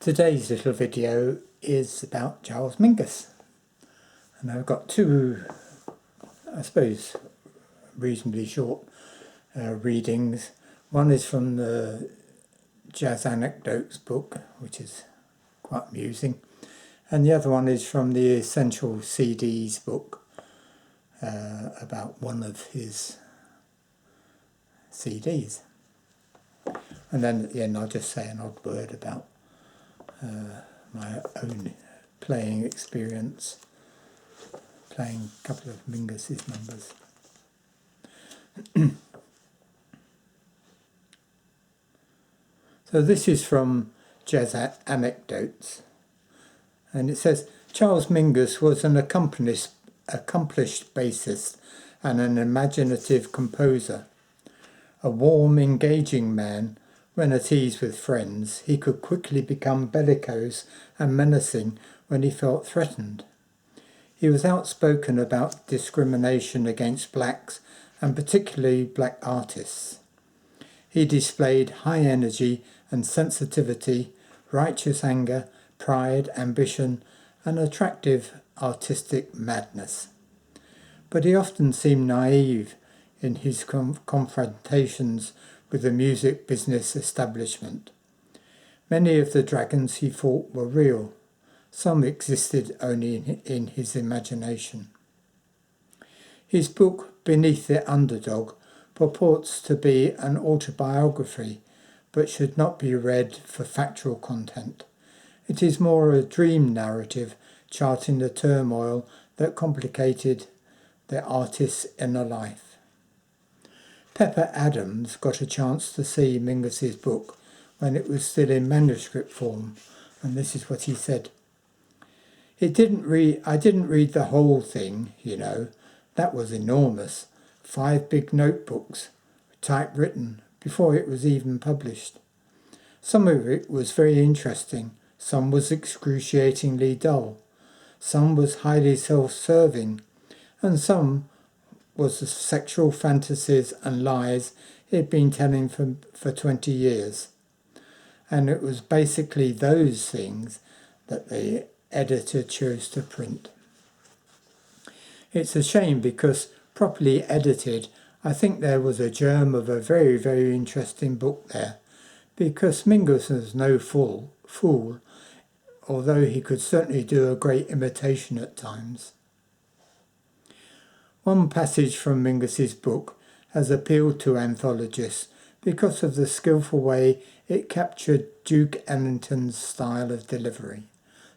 Today's little video is about Charles Mingus, and I've got two, I suppose, reasonably short readings. One is from the Jazz Anecdotes book, which is quite amusing, and the other one is from the Essential CDs book about one of his CDs. And then at the end I'll just say an odd word about my own playing experience, playing a couple of Mingus's numbers. So this is from Jazz Anecdotes, and it says, Charles Mingus was an accomplished bassist and an imaginative composer. A warm, engaging man. When at ease with friends, he could quickly become bellicose and menacing when he felt threatened. He was outspoken about discrimination against blacks, and particularly black artists. He displayed high energy and sensitivity, righteous anger, pride, ambition, and attractive artistic madness. But he often seemed naive in his confrontations with the music business establishment. Many of the dragons he fought were real. Some existed only in his imagination. His book, Beneath the Underdog, purports to be an autobiography, but should not be read for factual content. It is more a dream narrative charting the turmoil that complicated the artist's inner life. Pepper Adams got a chance to see Mingus's book when it was still in manuscript form, and this is what he said. I didn't read the whole thing, you know. That was enormous. 5 big notebooks, typewritten, before it was even published. Some of it was very interesting, some was excruciatingly dull, some was highly self-serving, and some was the sexual fantasies and lies he'd been telling for 20 years. And it was basically those things that the editor chose to print. It's a shame because, properly edited, I think there was a germ of a very, very interesting book there, because Mingus was no fool, although he could certainly do a great imitation at times. One passage from Mingus's book has appealed to anthologists because of the skillful way it captured Duke Ellington's style of delivery.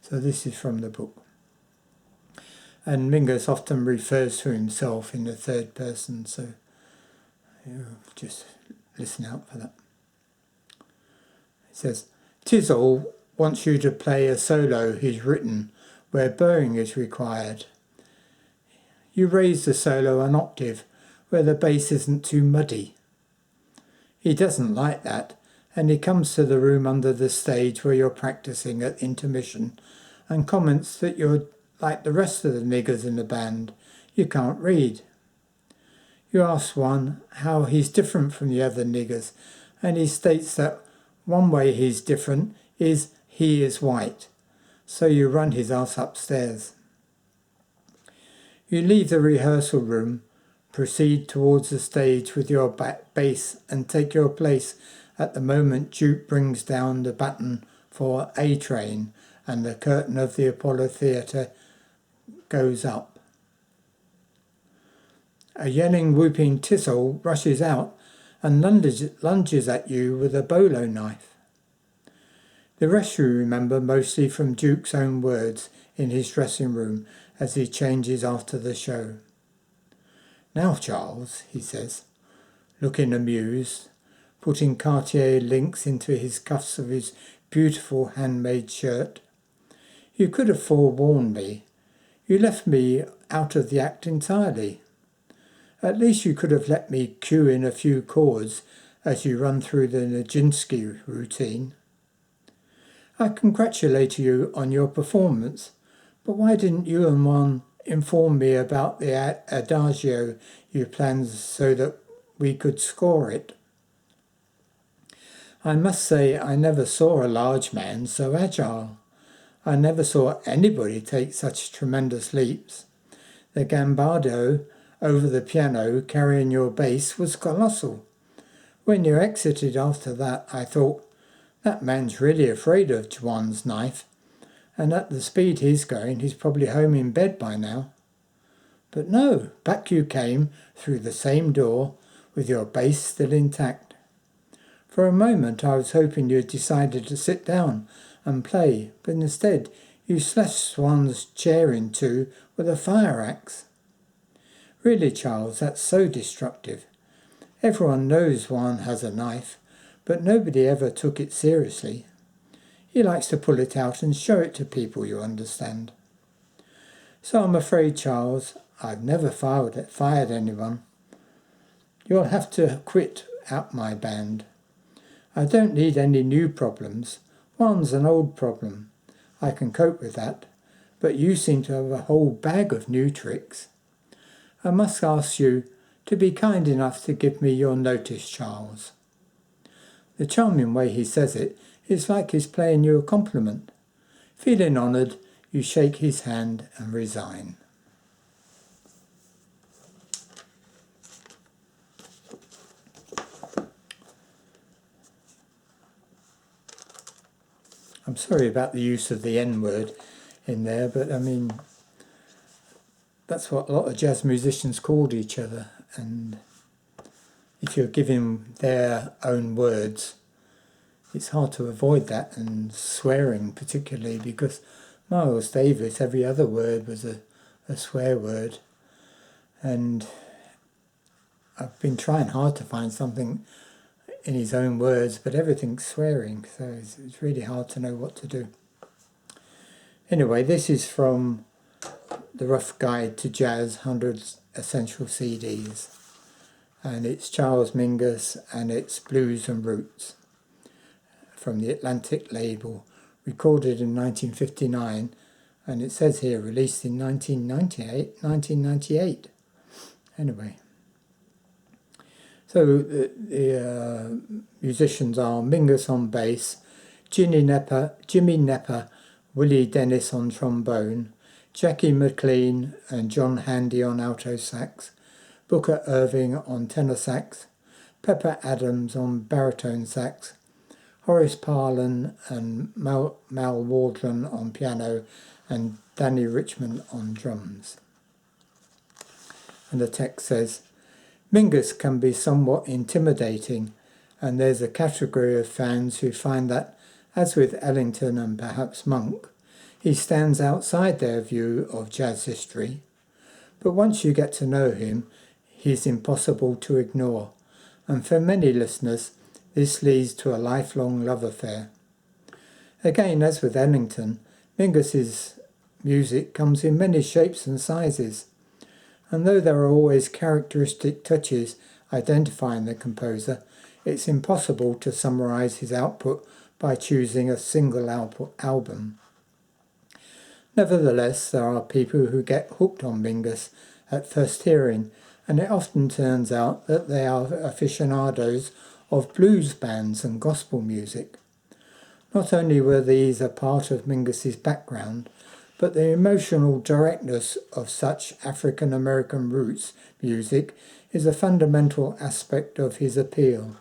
So this is from the book. And Mingus often refers to himself in the third person, so just listen out for that. It says, Tizzle wants you to play a solo he's written where bowing is required. You raise the solo an octave where the bass isn't too muddy. He doesn't like that, and he comes to the room under the stage where you're practicing at intermission and comments that you're like the rest of the niggers in the band. You can't read. You ask one how he's different from the other niggers, and he states that one way he's different is he is white. So you run his ass upstairs. You leave the rehearsal room, proceed towards the stage with your bass and take your place at the moment Duke brings down the button for A-Train and the curtain of the Apollo Theatre goes up. A yelling, whooping Tissel rushes out and lunges at you with a bolo knife. The rest you remember mostly from Duke's own words in his dressing room as he changes after the show. Now, Charles, he says, looking amused, putting Cartier links into his cuffs of his beautiful handmade shirt. You could have forewarned me. You left me out of the act entirely. At least you could have let me cue in a few chords as you run through the Nijinsky routine. I congratulate you on your performance, but why didn't you and one inform me about the adagio you planned so that we could score it? I must say I never saw a large man so agile. I never saw anybody take such tremendous leaps. The gambado over the piano carrying your bass was colossal. When you exited after that, I thought, that man's really afraid of Juan's knife, and at the speed he's going, he's probably home in bed by now. But no, back you came through the same door with your bass still intact. For a moment I was hoping you had decided to sit down and play, but instead you slashed Swan's chair in two with a fire axe. Really, Charles, that's so destructive. Everyone knows one has a knife, but nobody ever took it seriously. He likes to pull it out and show it to people, you understand. So I'm afraid, Charles, I've never fired anyone. You'll have to quit out my band. I don't need any new problems. One's an old problem. I can cope with that, but you seem to have a whole bag of new tricks. I must ask you to be kind enough to give me your notice, Charles. The charming way he says it is like he's paying you a compliment. Feeling honoured, you shake his hand and resign. I'm sorry about the use of the N-word in there, but I mean, that's what a lot of jazz musicians called each other, and if you're giving their own words, it's hard to avoid that, and swearing particularly, because Miles Davis, every other word was a swear word, and I've been trying hard to find something in his own words, but everything's swearing, so it's really hard to know what to do. Anyway, this is from The Rough Guide to Jazz 100 Essential CDs, and it's Charles Mingus, and it's Blues and Roots from the Atlantic label, recorded in 1959, and it says here released in 1998. Anyway, so the musicians are Mingus on bass, Jimmy Nepper, Willie Dennis on trombone, Jackie McLean and John Handy on alto sax, Booker Irving on tenor sax, Pepper Adams on baritone sax, Horace Parlan and Mal Waldron on piano, and Danny Richmond on drums. And the text says, Mingus can be somewhat intimidating, and there's a category of fans who find that, as with Ellington and perhaps Monk, he stands outside their view of jazz history. But once you get to know him, he's impossible to ignore, and for many listeners, this leads to a lifelong love affair. Again, as with Ellington, Mingus's music comes in many shapes and sizes, and though there are always characteristic touches identifying the composer, it's impossible to summarise his output by choosing a single album. Nevertheless, there are people who get hooked on Mingus at first hearing, and it often turns out that they are aficionados of blues bands and gospel music. Not only were these a part of Mingus's background, but the emotional directness of such African-American roots music is a fundamental aspect of his appeal.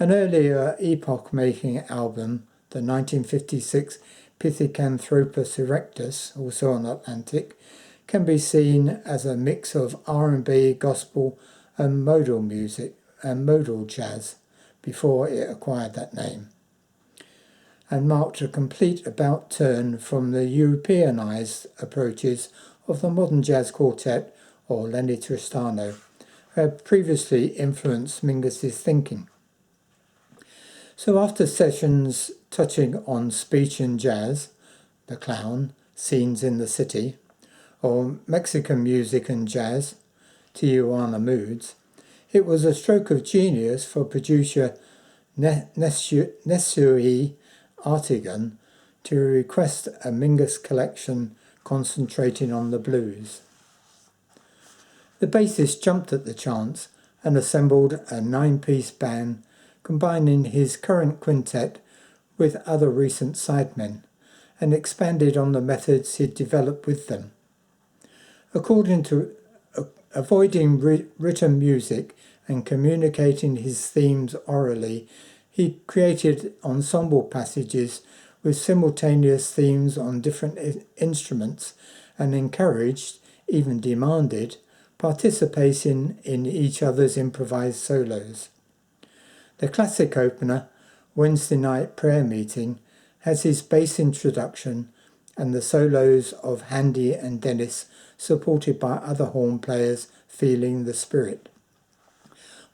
An earlier epoch-making album, the 1956 Pithecanthropus erectus, also on Atlantic, can be seen as a mix of R&B, gospel and modal music and modal jazz before it acquired that name, and marked a complete about turn from the Europeanized approaches of the modern jazz quartet or Lenny Tristano, who had previously influenced Mingus's thinking. So after sessions touching on speech and jazz, The Clown, Scenes in the City, or Mexican music and jazz, Tijuana Moods, it was a stroke of genius for producer Nesui Artigan to request a Mingus collection concentrating on the blues. The bassist jumped at the chance and assembled a 9-piece band combining his current quintet with other recent sidemen, and expanded on the methods he'd developed with them. According to avoiding written music and communicating his themes orally, he created ensemble passages with simultaneous themes on different instruments and encouraged, even demanded, participation in each other's improvised solos. The classic opener, Wednesday Night Prayer Meeting, has his bass introduction and the solos of Handy and Dennis supported by other horn players feeling the spirit,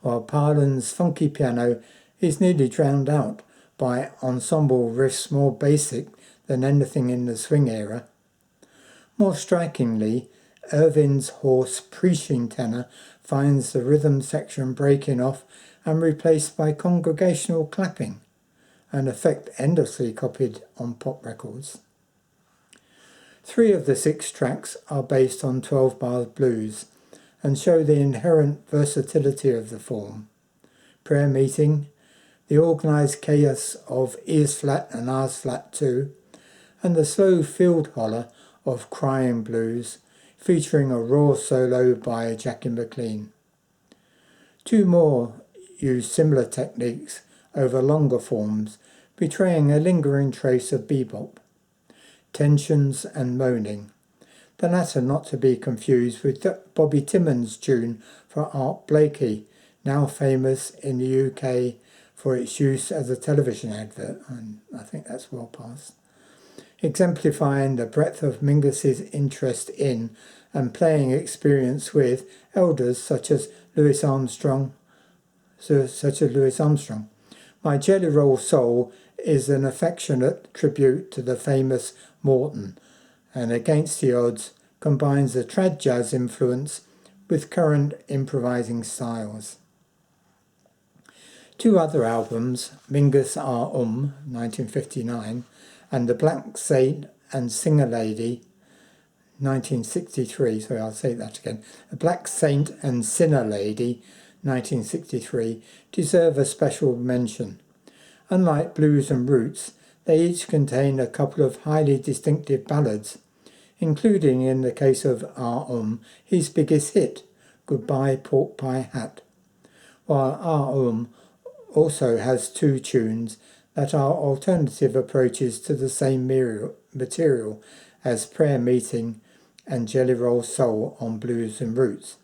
while Parlin's funky piano is nearly drowned out by ensemble riffs more basic than anything in the swing era. More strikingly, Irving's hoarse preaching tenor finds the rhythm section breaking off and replaced by congregational clapping, an effect endlessly copied on pop records. 3 of the 6 tracks are based on 12-bar blues and show the inherent versatility of the form. Prayer Meeting, the organised chaos of E's flat and R's flat 2, and the slow field holler of Crying Blues, featuring a raw solo by Jackie McLean. 2 more use similar techniques over longer forms, betraying a lingering trace of bebop. Tensions and Moaning, the latter not to be confused with Bobby Timmons' tune for Art Blakey, now famous in the UK for its use as a television advert, and I think that's well past, exemplifying the breadth of Mingus's interest in and playing experience with elders such as Louis Armstrong. My Jelly Roll Soul is an affectionate tribute to the famous Morton, and against the odds combines the trad jazz influence with current improvising styles. 2 other albums, Mingus R. 1959, and The Black Saint and Singer Lady, 1963, sorry, I'll say that again. The Black Saint and Sinner Lady, 1963, deserve a special mention. Unlike Blues and Roots, they each contain a couple of highly distinctive ballads, including, in the case of R. his biggest hit, Goodbye Pork Pie Hat, while R. also has 2 tunes that are alternative approaches to the same material as Prayer Meeting and Jelly Roll Soul on Blues and Roots.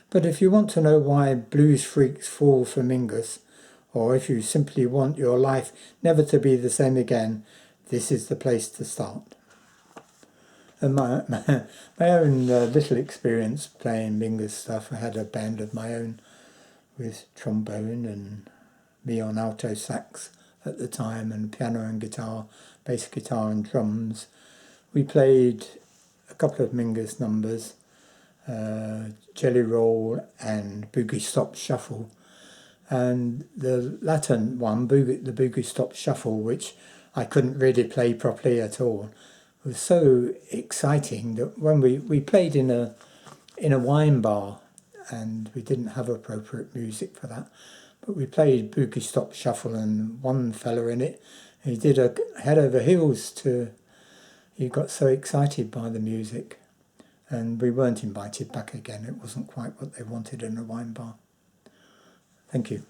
But if you want to know why blues freaks fall for Mingus, or if you simply want your life never to be the same again, this is the place to start. And my own little experience playing Mingus stuff, I had a band of my own with trombone and me on alto sax at the time, and piano and guitar, bass guitar and drums. We played a couple of Mingus numbers, Jelly Roll and Boogie Stop Shuffle. And the latter one, the Boogie Stop Shuffle, which I couldn't really play properly at all, was so exciting that when we played in a wine bar, and we didn't have appropriate music for that, but we played Boogie Stop Shuffle, and one fella in it, he did a head over heels he got so excited by the music, and we weren't invited back again. It wasn't quite what they wanted in a wine bar. Thank you.